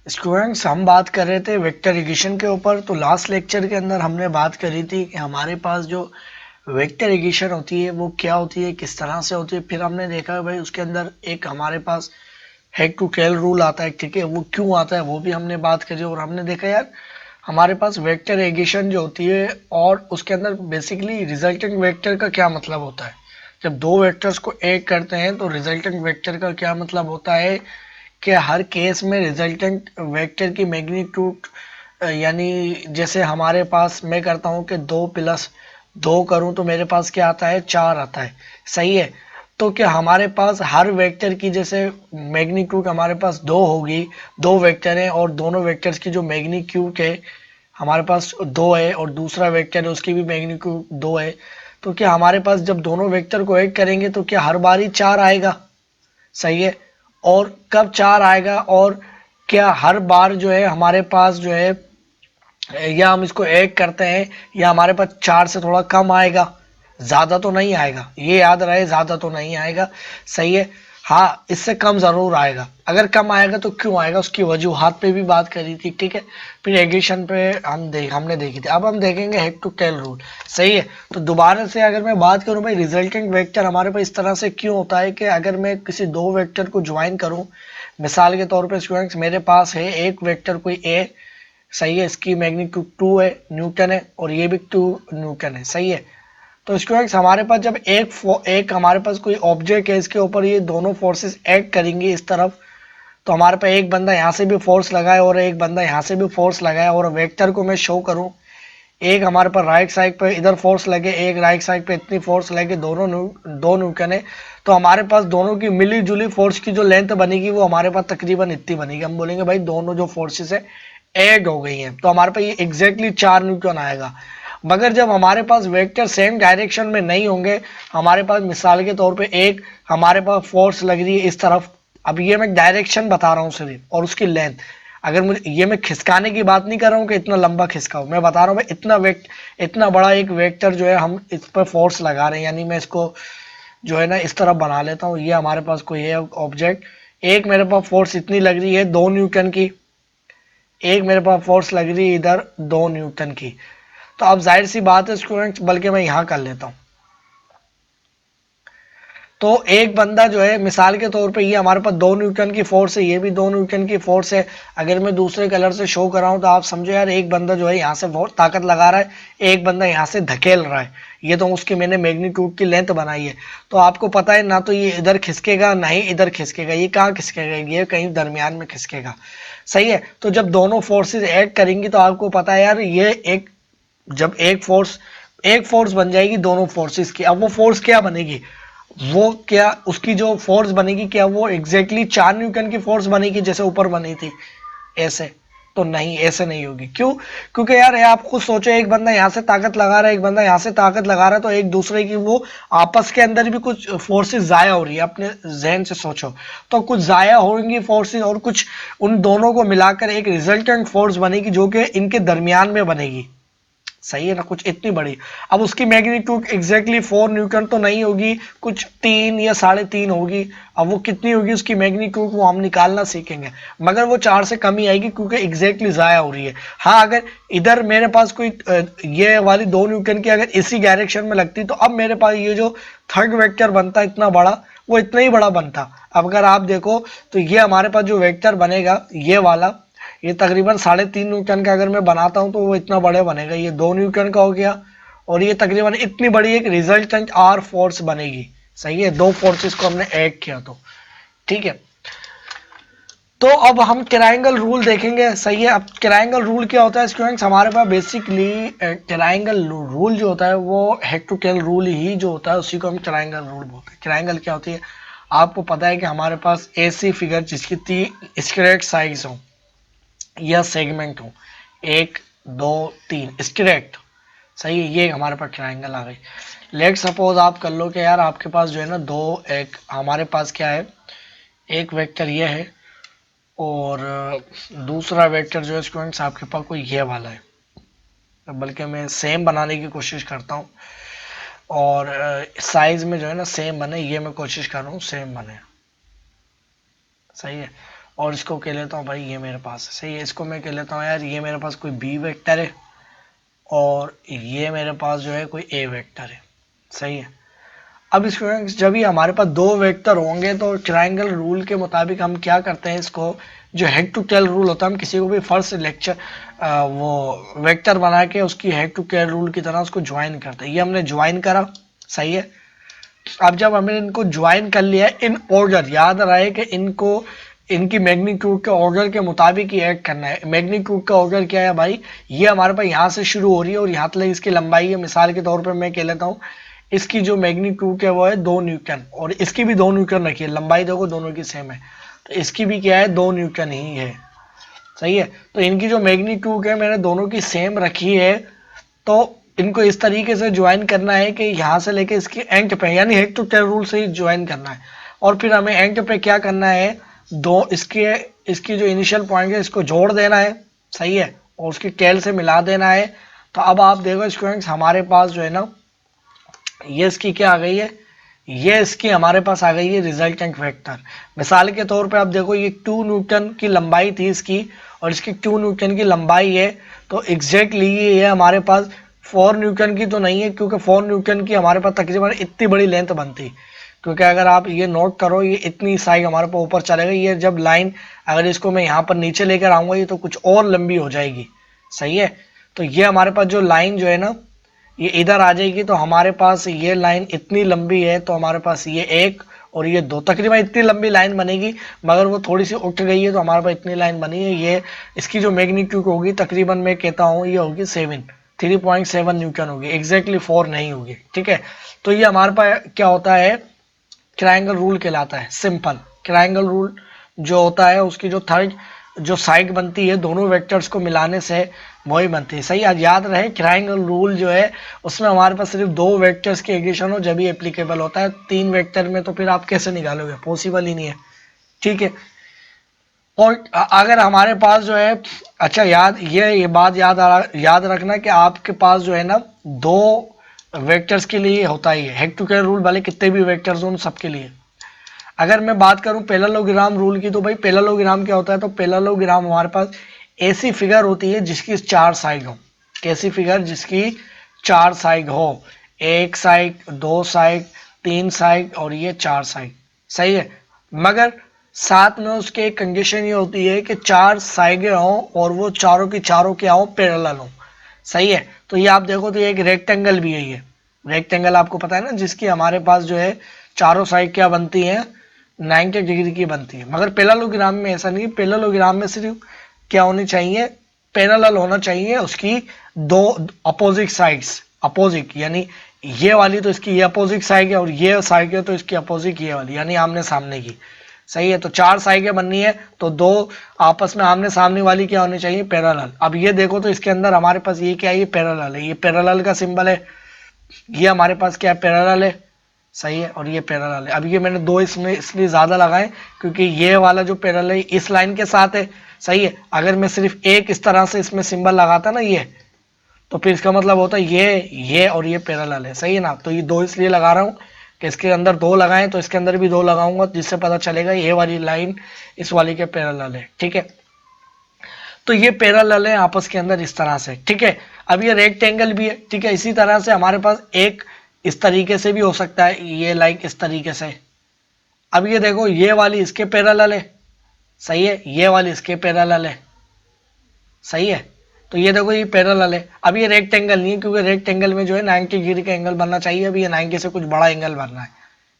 Students, हम बात कर रहे थे वेक्टर इक्वेशन के ऊपर। तो लास्ट लेक्चर के अंदर हमने बात करी थी कि हमारे पास जो वेक्टर इक्वेशन होती है वो क्या होती है, किस तरह से होती है। फिर हमने देखा भाई उसके अंदर एक हमारे पास हेड टू टेल रूल आता है, ठीक है। वो क्यों आता है वो भी हमने बात करी। और हमने देखा यार हमारे पास वेक्टर इक्वेशन जो होती है और उसके अंदर बेसिकली रिजल्टेंट वेक्टर का क्या मतलब होता है। जब दो वेक्टर्स को एक करते हैं तो रिजल्टेंट वेक्टर का क्या मतलब होता है कि हर केस में रिजल्टेंट वेक्टर की मैग्नीट्यूड, यानी जैसे हमारे पास मैं करता हूँ कि 2 + 2 करूँ तो मेरे पास क्या आता है, 4 आता है, सही है। तो क्या हमारे पास हर वेक्टर की जैसे मैग्नीट्यूड हमारे पास 2 होगी, 2 वेक्टर हैं और दोनों वेक्टर्स की जो मैग्नीट्यूड है हमारे पास 2 है और दूसरा वेक्टर है उसकी भी मैग्नीट्यूड 2 है। तो क्या हमारे पास जब दोनों वेक्टर को ऐड करेंगे तो क्या हर बार ही 4 आएगा, सही है। और कब 4 आएगा, और क्या हर बार जो है हमारे पास जो है, या हम इसको ऐड करते हैं या हमारे पास 4 से थोड़ा कम आएगा, ज़्यादा तो नहीं आएगा, ये याद रहे, ज़्यादा तो नहीं आएगा, सही है। हाँ, इससे कम ज़रूर आएगा। अगर कम आएगा तो क्यों आएगा, उसकी वजूहात पे भी बात करी थी, ठीक है। फिर एग्रीशन पे हमने देखी थी। अब हम देखेंगे हेड टू टेल रूल, सही है। तो दोबारा से अगर मैं बात करूं भाई, रिजल्टेंट वेक्टर हमारे पास इस तरह से क्यों होता है कि अगर मैं किसी दो वेक्टर को ज्वाइन करूं, मिसाल के तौर पे स्टूडेंट्स मेरे पास है एक वेक्टर कोई ए, सही है, इसकी मैग्नीट्यूड 2 है, न्यूटन है, और ये भी 2 न्यूटन है, सही है। तो स्टूडेंट्स हमारे पास जब एक हमारे पास कोई ऑब्जेक्ट है, इसके ऊपर ये दोनों फोर्सेस एक्ट करेंगे इस तरफ, तो हमारे पास एक बंदा यहाँ से भी फोर्स लगाए और एक बंदा यहाँ से भी फोर्स लगाए, और वेक्टर को मैं शो करूँ, एक हमारे पास राइट साइड पे इधर फोर्स लगे, एक राइट साइड पे इतनी फोर्स लगे, दो न्यूटन है। तो हमारे पास दोनों की मिली जुली फोर्स की जो लेंथ बनेगी वो हमारे पास तकरीबन इतनी बनेगी। हम बोलेंगे भाई दोनों जो फोर्सेस है ऐड हो गई हैं, तो हमारे पास ये एग्जैक्टली 4 न्यूटन आएगा। मगर जब हमारे पास वेक्टर सेम डायरेक्शन में नहीं होंगे, हमारे पास मिसाल के तौर पे एक हमारे पास फोर्स लग रही है इस तरफ, अब ये मैं डायरेक्शन बता रहा हूँ सिर्फ, और उसकी लेंथ, अगर मुझे ये, मैं खिसकाने की बात नहीं कर रहा हूँ कि इतना लंबा खिसकाओ, मैं बता रहा हूँ भाई इतना बड़ा एक वेक्टर जो है हम इस पर फोर्स लगा रहे हैं, यानी मैं इसको जो है ना इस तरफ बना लेता हूँ। ये हमारे पास कोई है ऑब्जेक्ट, एक मेरे पास फोर्स इतनी लग रही है 2 न्यूटन की, एक मेरे पास फोर्स लग रही है इधर 2 न्यूटन की। तो अब जाहिर सी बात है स्टूडेंट्स, बल्कि मैं यहाँ कर लेता हूँ। तो एक बंदा जो है मिसाल के तौर पे, ये हमारे पास 2 न्यूटन की फोर्स है, ये भी 2 न्यूटन की फोर्स है। अगर मैं दूसरे कलर से शो कर रहा हूँ तो आप समझो यार, एक बंदा जो है यहाँ से बहुत ताकत लगा रहा है, एक बंदा यहाँ से धकेल रहा है। ये तो उसकी मैंने मैग्नीट्यूड की लेंथ बनाई है। तो आपको पता है ना, तो ये इधर खिसकेगा ना ही इधर खिसकेगा, ये कहाँ खिसकेगा, ये कहीं दरमियान में खिसकेगा, सही है। तो जब दोनों फोर्सेज ऐड करेंगी तो आपको पता है यार, ये एक जब एक फोर्स बन जाएगी दोनों फोर्सेस की, अब वो फोर्स क्या बनेगी, वो क्या उसकी जो फोर्स बनेगी, क्या वो एग्जैक्टली 4 न्यूटन की फोर्स बनेगी जैसे ऊपर बनी थी ऐसे, तो नहीं, ऐसे नहीं होगी। क्यों? क्योंकि यार आप खुद सोचो, एक बंदा यहाँ से ताकत लगा रहा है, एक बंदा यहाँ से ताकत लगा रहा है, तो एक दूसरे की वो आपस के अंदर भी कुछ फोर्सेस जाया हो रही है, अपने जहन से सोचो। तो कुछ जाया होंगी फोर्सेस और कुछ उन दोनों को मिलाकर एक रिजल्टेंट फोर्स बनेगी जो कि इनके दरमियान में बनेगी, सही है ना, कुछ इतनी बड़ी। अब उसकी मैग्नीट्यूड एग्जैक्टली 4 न्यूटन तो नहीं होगी, कुछ 3 या 3.5 होगी। अब वो कितनी होगी उसकी मैग्नीट्यूड, वो हम निकालना सीखेंगे, मगर वो 4 से कम ही आएगी क्योंकि एग्जैक्टली जाया हो रही है। हाँ, अगर इधर मेरे पास कोई ये वाली 2 न्यूटन की अगर इसी डायरेक्शन में लगती तो अब मेरे पास ये जो थर्ड वेक्टर बनता इतना बड़ा, वो इतना ही बड़ा बनता। अब अगर आप देखो तो ये हमारे पास जो वेक्टर बनेगा ये वाला, ये तकरीबन 3.5 न्यूटन का अगर मैं बनाता हूं तो वो इतना बड़े बनेगा, ये 2 न्यूटन का हो गया, और ये तकरीबन इतनी बड़ी एक रिजल्टेंट आर फोर्स बनेगी, सही है। दो फोर्सेस को हमने ऐड किया तो, ठीक है। तो अब हम ट्रायंगल रूल देखेंगे, सही है। अब ट्रायंगल रूल क्या होता है स्टूडेंट्स, हमारे पास बेसिकली ट्रायंगल रूल जो होता है वो हेड टू टेल रूल ही जो होता है उसी को हम ट्रायंगल रूल बोलते हैं। ट्रायंगल क्या होती है, आपको पता है कि हमारे पास ऐसी फिगर जिसकी 3 स्क्वायर साइड्स हो या सेगमेंट हो, 1 2 3 स्ट्रेट, सही है, ये हमारे पास ट्रायंगल आ गई। लेट सपोज आप कर लो कि यार आपके पास जो है ना दो, एक हमारे पास क्या है, एक वेक्टर ये है और दूसरा वेक्टर जो है स्टूडेंट्स आपके पास कोई ये वाला है, बल्कि मैं सेम बनाने की कोशिश करता हूँ और साइज में जो है ना सेम बने, ये मैं कोशिश कर रहा हूँ सेम बने, सही है। और इसको कह लेता हूँ भाई ये मेरे पास है, सही है। इसको मैं कह लेता हूँ यार ये मेरे पास कोई बी वेक्टर है और ये मेरे पास जो है कोई ए वेक्टर है, सही है। अब इसको जब ये हमारे पास दो वेक्टर होंगे तो ट्रायंगल रूल के मुताबिक हम क्या करते हैं, इसको जो हेड टू टेल रूल होता है, हम किसी को भी फर्स्ट लेक्चर वो वेक्टर बना के उसकी हेड टू टेल रूल की तरह उसको ज्वाइन करते हैं। ये हमने ज्वाइन करा, सही है। अब जब हमने इनको ज्वाइन कर लिया इन ऑर्डर, याद रहे कि इनको इनकी मैग्नीट्यूड के ऑर्डर के मुताबिक ही ऐड करना है। मैग्नीट्यूड का ऑर्डर क्या है भाई, ये हमारे पास यहाँ से शुरू हो रही है और यहाँ तक इसकी लंबाई है। मिसाल के तौर पर मैं कह लेता हूँ इसकी जो मैग्नीट्यूड है वो है 2 न्यूटन और इसकी भी 2 न्यूटन रखी है। लंबाई देखो दोनों की सेम है तो इसकी भी क्या है 2 न्यूटन ही है, सही है। तो इनकी जो मैग्नीट्यूड है मैंने दोनों की सेम रखी है, तो इनको इस तरीके से ज्वाइन करना है कि यहाँ से लेके इसके एंड पे, यानी हेड टू टेल रूल से ही ज्वाइन करना है। और फिर हमें एंड पे क्या करना है, दो इसकी जो इनिशियल पॉइंट है इसको जोड़ देना है, सही है, और उसकी टेल से मिला देना है। तो अब आप देखो स्टूडेंट्स हमारे पास जो है ना ये इसकी क्या आ गई है, ये इसकी हमारे पास आ गई है रिजल्टेंट वेक्टर। मिसाल के तौर पे आप देखो ये 2 न्यूटन की लंबाई थी इसकी और इसकी 2 न्यूटन की लंबाई है, तो एग्जैक्टली ये हमारे पास 4 न्यूटन की तो नहीं है, क्योंकि 4 न्यूटन की हमारे पास तकरीबन इतनी बड़ी लेंथ बनती, क्योंकि अगर आप ये नोट करो ये इतनी साइड हमारे पास ऊपर चलेगा, ये जब लाइन अगर इसको मैं यहाँ पर नीचे लेकर आऊँगा ये तो कुछ और लंबी हो जाएगी, सही है। तो ये हमारे पास जो लाइन जो है ना ये इधर आ जाएगी, तो हमारे पास ये लाइन इतनी लंबी है, तो हमारे पास ये 1 और ये 2 तकरीबन इतनी लंबी लाइन बनेगी, मगर वो थोड़ी सी उठ गई है तो हमारे पास इतनी लाइन बनी है। ये इसकी जो मैग्नीट्यूड होगी तकरीबन मैं कहता हूँ ये होगी 3.7 न्यूटन होगी, एग्जैक्टली 4 नहीं होगी, ठीक है। तो ये हमारे पास क्या होता है, ट्रायंगल रूल कहलाता है। सिंपल ट्रायंगल रूल जो होता है उसकी जो थर्ड जो साइड बनती है दोनों वेक्टर्स को मिलाने से वही बनती है, सही। आज याद रहे ट्रायंगल रूल जो है उसमें हमारे पास सिर्फ 2 वेक्टर्स के एडिशन हो जब ही एप्लीकेबल होता है। 3 वेक्टर में तो फिर आप कैसे निकालोगे, पॉसिबल ही नहीं है, ठीक है। और अगर हमारे पास जो है, अच्छा ये बात याद रखना कि आपके पास जो है ना 2 वेक्टर्स के लिए होता ही है हेड टू टेल रूल, भले कितने भी वेक्टर्स हो उन सबके लिए। अगर मैं बात करूं पैरेललोग्राम रूल की, तो भाई पैरेललोग्राम क्या होता है, तो पैरेललोग्राम हमारे पास ऐसी फिगर होती है जिसकी 4 साइड हो। कैसी फिगर, जिसकी 4 साइड हो, 1 साइड, 2 साइड, 3 साइड और ये 4 साइड, सही है। मगर साथ में उसके एक कंडीशन ये होती है कि 4 साइडें हों और वो चारों की चारों क्या हो, पैरेलल हो, सही है। तो ये आप देखो तो ये एक रेक्टेंगल भी है, ये रेक्टेंगल आपको पता है ना, जिसकी हमारे पास जो है चारों साइड क्या बनती है, 90 डिग्री की बनती है। मगर पैरेललोग्राम में ऐसा नहीं है, पैरेललोग्राम में सिर्फ क्या होनी चाहिए, पैरेलल होना चाहिए उसकी 2 अपोजिट साइड्स, अपोजिट यानी ये वाली तो इसकी ये अपोजिट साइड है और ये साइड है तो इसकी अपोजिट ये वाली, यानी आमने सामने की, सही है। तो 4 साइडें बननी है तो 2 आपस में आमने सामने वाली क्या होनी चाहिए, पैरेलल। अब ये देखो तो इसके अंदर हमारे पास ये क्या है, ये पैरेलल है, ये पैरेलल का सिंबल है, ये हमारे पास क्या है, पैरेलल है, सही है। और ये पैरेलल है। अब ये मैंने 2 इसमें इसलिए ज्यादा लगाए क्योंकि ये वाला जो पैरेलल है इस लाइन के साथ है, सही है। अगर मैं सिर्फ एक इस तरह से इसमें सिंबल लगाता ना ये, तो फिर इसका मतलब होता है ये और ये पैरेलल है, सही है ना। तो ये 2 इसलिए लगा रहा हूँ कि इसके अंदर 2 लगाएं तो इसके अंदर भी 2 लगाऊंगा, जिससे पता चलेगा ये वाली लाइन इस वाली के पैरेलल है, ठीक है। तो ये पैरेलल है आपस के अंदर इस तरह से, ठीक है। अब ये रेक्टेंगल भी है, ठीक है। इसी तरह से हमारे पास एक इस तरीके से भी हो सकता है, ये लाइन इस तरीके से। अब ये देखो ये वाली इसके पैरेलल है, सही है, ये वाली इसके पैरेलल है, सही है। तो ये देखो ये पैरेलल है। अब ये रेक्टेंगल नहीं है क्योंकि रेक्टेंगल में जो है 90 डिग्री का एंगल बनना चाहिए, अभी ये 90 से कुछ बड़ा एंगल बनना है,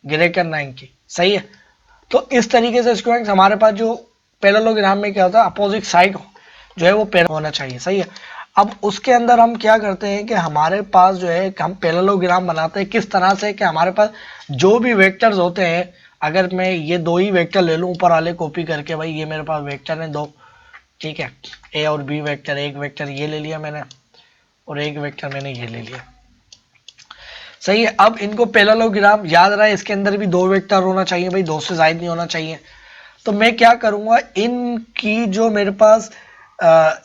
ग्रेटर 90, सही है। तो इस तरीके से स्टूडेंट्स हमारे पास जो पैरेललोग्राम में क्या होता है, अपोजिट साइड जो है वो पैरेलल होना चाहिए, सही है। अब उसके अंदर हम क्या करते हैं कि हमारे पास जो है हम पैरेललोग्राम बनाते हैं किस तरह से कि हमारे पास जो भी वेक्टर्स होते हैं, अगर मैं ये 2 ही वेक्टर ले लूँ ऊपर वाले कॉपी करके, भाई ये मेरे पास वेक्टर है 2, ठीक है, ए और बी वेक्टर, एक वेक्टर ये ले लिया मैंने और एक वेक्टर मैंने ये ले लिया, सही है। अब इनको पैरेललोग्राम याद रहा है इसके अंदर भी 2 वेक्टर होना चाहिए भाई, 2 से ज्यादा नहीं होना चाहिए। तो मैं क्या करूंगा, इनकी जो मेरे पास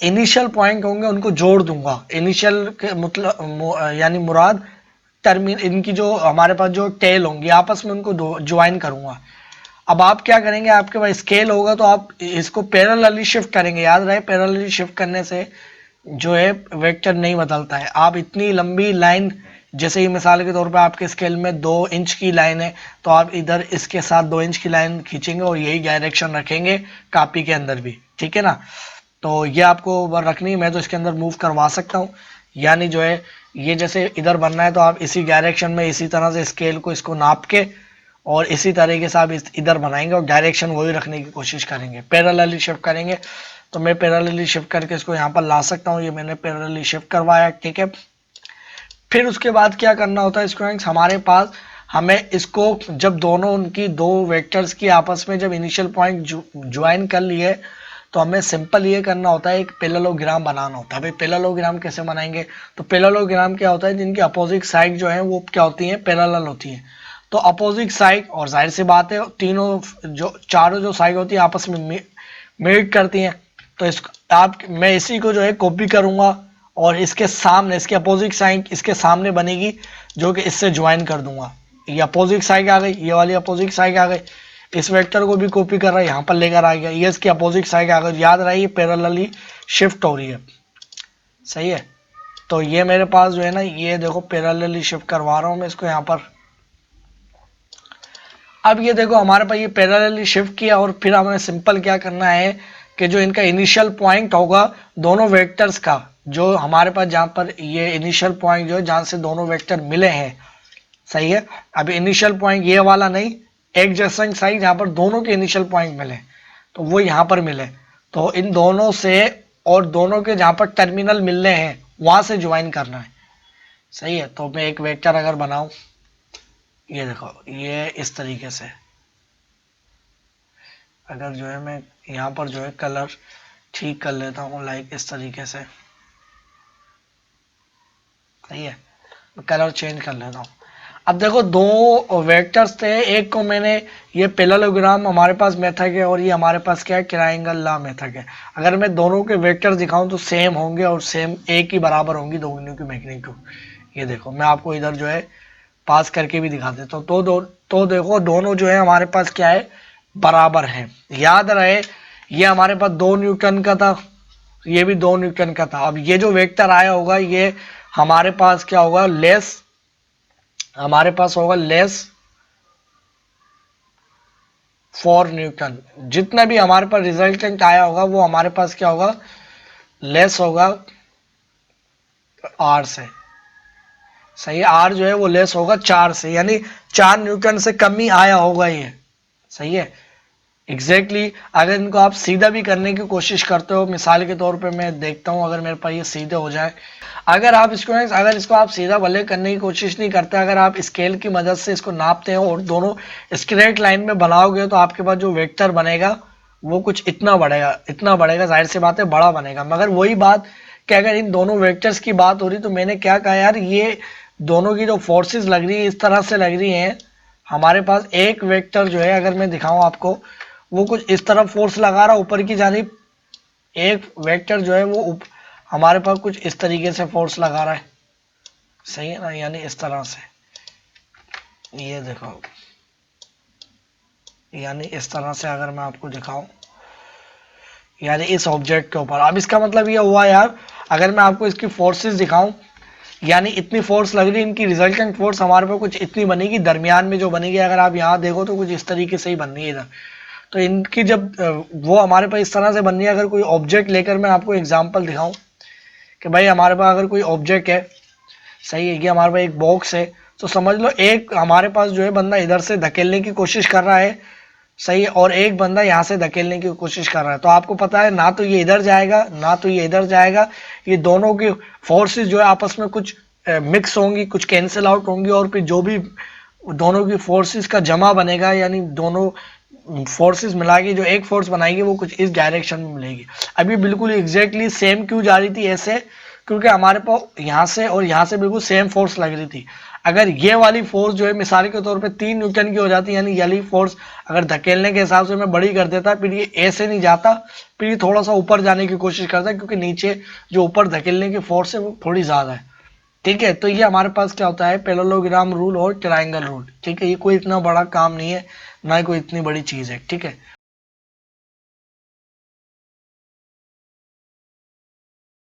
इनिशियल पॉइंट होंगे उनको जोड़ दूंगा। इनिशियल के मतलब यानी मुराद टर्मिन, इनकी जो हमारे पास जो टेल होंगी आपस में उनको ज्वाइन करूंगा। अब आप क्या करेंगे, आपके पास स्केल होगा तो आप इसको पैरेलली शिफ्ट करेंगे। याद रहे पैरेलली शिफ्ट करने से जो है वेक्टर नहीं बदलता है। आप इतनी लंबी लाइन, जैसे ही मिसाल के तौर पे आपके स्केल में 2 इंच की लाइन है तो आप इधर इसके साथ 2 इंच की लाइन खींचेंगे और यही डायरेक्शन रखेंगे कॉपी के अंदर भी, ठीक है ना। तो ये आपको रखनी है, मैं तो इसके अंदर मूव करवा सकता हूँ। यानी जो है ये जैसे इधर बनना है तो आप इसी डायरेक्शन में इसी तरह से स्केल को इसको नाप के और इसी तरीके से आप इधर बनाएंगे और डायरेक्शन वही रखने की कोशिश करेंगे, पैरेलली शिफ्ट करेंगे। तो मैं पैरेलली शिफ्ट करके इसको यहाँ पर ला सकता हूँ। ये मैंने पैरेलली शिफ्ट करवाया, ठीक है। फिर उसके बाद क्या करना होता है स्टूडेंट्स, हमारे पास हमें इसको जब दोनों उनकी 2 वेक्टर्स की आपस में जब इनिशियल पॉइंट ज्वाइन कर लिए तो हमें सिंपल ये करना होता है, एक पैरेललोग्राम बनाना होता है। भाई पैरेललोग्राम कैसे बनाएंगे, तो पैरेललोग्राम क्या होता है, जिनकी अपोजिट साइड जो है वो क्या होती है, पैरेलल होती है। तो अपोजिट साइड, और जाहिर सी बात है तीनों जो चारों जो साइड होती है आपस में मीट करती हैं। तो इस आप मैं इसी को जो है कॉपी करूंगा और इसके सामने, इसके अपोजिट साइड इसके सामने बनेगी जो कि इससे ज्वाइन कर दूंगा। ये अपोजिट साइड आ गई, ये वाली अपोजिट साइड आ गई। इस वेक्टर को भी कॉपी कर रहा है, यहाँ पर लेकर आ गया, ये इसकी अपोजिट साइड आ गई। याद रहे ये पैरेलली शिफ्ट हो रही है, सही है। तो ये मेरे पास जो है ना, ये देखो पैरेलली शिफ्ट करवा रहा हूँ मैं इसको यहाँ पर। अब ये देखो हमारे पास ये पैरेलली शिफ्ट किया और फिर हमें सिंपल क्या करना है कि जो इनका इनिशियल पॉइंट होगा दोनों वेक्टर्स का, जो हमारे पास जहाँ पर ये इनिशियल पॉइंट जो है जहाँ से दोनों वेक्टर मिले हैं, सही है। अब इनिशियल पॉइंट ये वाला नहीं, एक जैसा साइड जहाँ पर दोनों के इनिशियल पॉइंट मिले तो वो यहाँ पर मिले, तो इन दोनों से और दोनों के जहाँ पर टर्मिनल मिल रहे हैं वहाँ से ज्वाइन करना है, सही है। तो मैं एक वेक्टर अगर बनाऊं, ये देखो ये इस तरीके से, अगर जो है मैं यहाँ पर जो है कलर ठीक कर लेता हूँ लाइक इस तरीके से, सही है, कलर चेंज कर लेता हूँ। अब देखो 2 वेक्टर्स थे, एक को मैंने ये पैरेललोग्राम हमारे पास मेथड है और ये हमारे पास क्या है, ट्रायंगल लॉ मेथड है। अगर मैं दोनों के वेक्टर्स दिखाऊं तो सेम होंगे और सेम एक ही बराबर होंगी दोनों की मैग्नीट्यूड। ये देखो मैं आपको इधर जो है पास करके भी दिखा देता हूँ। तो देखो दोनों जो है हमारे पास क्या है, बराबर है। याद रहे ये हमारे पास 2 न्यूटन का था, ये भी 2 न्यूटन का था। अब ये जो वेक्टर आया होगा ये हमारे पास क्या होगा, हमारे पास होगा लेस 4 न्यूटन। जितना भी हमारे पास रिजल्टेंट आया होगा वो हमारे पास क्या होगा, लेस होगा आर से, सही है। आर जो है वो लेस होगा 4 से, यानी 4 न्यूटन से कम ही आया होगा ये, सही है। एग्जैक्टली अगर इनको आप सीधा भी करने की कोशिश करते हो, मिसाल के तौर पे मैं देखता हूँ अगर मेरे पास ये सीधे हो जाए, अगर इसको आप सीधा भले करने की कोशिश नहीं करते, अगर आप स्केल की मदद से इसको नापते हो और दोनों स्ट्रेट लाइन में बनाओगे तो आपके पास जो वेक्टर बनेगा वो कुछ इतना बढ़ेगा, जाहिर सी बात है बड़ा बनेगा। मगर वही बात कि अगर इन दोनों वेक्टर्स की बात हो रही तो मैंने क्या कहा यार, ये दोनों की जो फोर्सेस लग रही है इस तरह से लग रही हैं। हमारे पास एक वेक्टर जो है अगर मैं दिखाऊं आपको, वो कुछ इस तरफ फोर्स लगा रहा ऊपर की जानिब, एक वेक्टर जो है वो हमारे पास कुछ इस तरीके से फोर्स लगा रहा है, सही है ना, यानी इस तरह से, ये देखो, यानी इस तरह से अगर मैं आपको दिखाऊं, यानी इस ऑब्जेक्ट के ऊपर। अब इसका मतलब ये हुआ यार, अगर मैं आपको इसकी फोर्सेस दिखाऊं, यानी इतनी फोर्स लग रही है, इनकी रिजल्टेंट फोर्स हमारे पास कुछ इतनी बनेगी, दरमियान में जो बनेगी अगर आप यहाँ देखो तो कुछ इस तरीके से ही बन रही है इधर। तो इनकी जब वो हमारे पास इस तरह से बन रही है, अगर कोई ऑब्जेक्ट लेकर मैं आपको एग्जांपल दिखाऊं कि भाई हमारे पास अगर कोई ऑब्जेक्ट है, सही है, ये हमारे पास एक बॉक्स है, तो समझ लो एक हमारे पास जो है बंदा इधर से धकेलने की कोशिश कर रहा है, सही है, और एक बंदा यहाँ से धकेलने की कोशिश कर रहा है। तो आपको पता है ना तो ये इधर जाएगा ना तो ये इधर जाएगा, ये दोनों की फोर्सेस जो है आपस में कुछ मिक्स होंगी, कुछ कैंसिल आउट होंगी, और फिर जो भी दोनों की फोर्सेस का जमा बनेगा, यानी दोनों फोर्सेस मिला के जो एक फोर्स बनाएगी वो कुछ इस डायरेक्शन में मिलेगी। अभी बिल्कुल एग्जैक्टली सेम क्यों जा रही थी ऐसे, क्योंकि हमारे पास यहाँ से और यहाँ से बिल्कुल सेम फोर्स लग रही थी। अगर ये वाली फोर्स जो है मिसाल के तौर पे 3 न्यूटन की हो जाती, यानी ये वाली फोर्स अगर धकेलने के हिसाब से मैं बड़ी कर देता, फिर ये ऐसे नहीं जाता, फिर ये थोड़ा सा ऊपर जाने की कोशिश करता, क्योंकि नीचे जो ऊपर धकेलने की फोर्स है वो थोड़ी ज़्यादा है, ठीक है। तो ये हमारे पास क्या होता है, पैरेललोग्राम रूल और ट्रायंगल रूल। ठीक है, ये कोई इतना बड़ा काम नहीं है, ना ही कोई इतनी बड़ी चीज है। ठीक है।